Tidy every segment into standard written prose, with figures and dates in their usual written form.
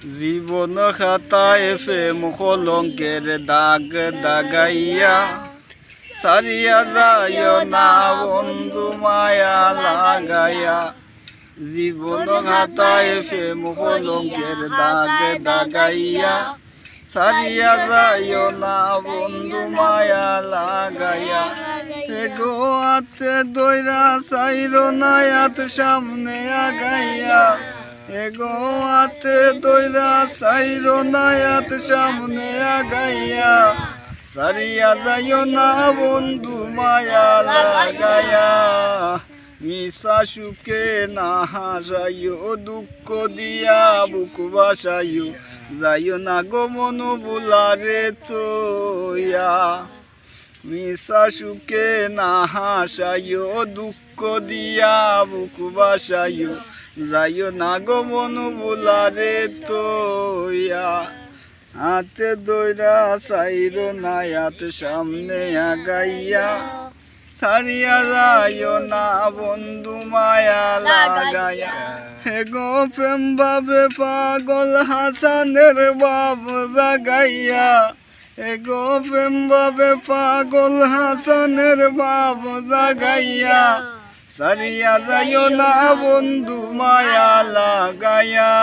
জীবন খাতায় প্রেম কলঙ্কের দাগ দাগাইয়া সারিয়া যায় না বন্ধু মায়া লাগাইয়া। জীবন খাতায় প্রেম কলঙ্কের দাগ দাগাইয়া সারিয়া যায় না বন্ধু মায়া লাগাইয়া। এগো হাতে দইরা চাইর নায়াত সামনে আগাইয়া। এগো হাতে দইরা চাইর নায়াত সামনে আগাইয়া। সারিয়া যাইও না বন্ধু মায়া লাগাইয়া। মিশা সুখে না হাসাইও দুঃখ দিয়া বুক বাসাইও। যাইও না গো মনু বুলারে তোয়া। মিশা সুখে না হাসাইও দুঃখ দিয়া বুক বাসাইও। যাইও না গো মনু বুলারে তোয়া। হাতে দইরা চাইর নায়াত সামনে আগাইয়া। সারিয়া যাইও না বন্ধু মায়া লাগাইয়া। হেগো প্রেম ভাবে পাগল হাসানের বাপ জাগাইয়া। এগো প্রেম ভাবে পাগল হাসানের বাপ জাগাইয়া। সারিয়া যাইও না বন্ধু মায়া লাগাইয়া।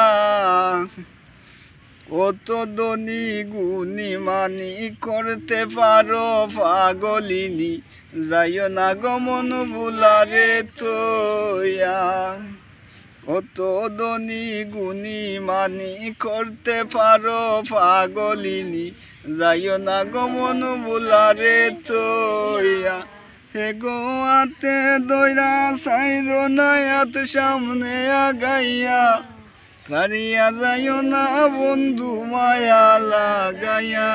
কত ধনী গুণী মানি করতে পারো পাগলিনী। যাইও না গো মনু বুলারে তোয়া। কত ধনী গুণী মানি করতে পারো পাগলিনী। যাইও না গো মনু বুলারে তোয়া। হেগো হাতে দইরা চাইর নায়াত সামনে আগাইয়া। সারিয়া যাইও না বন্ধু মায়া লাগাইয়া।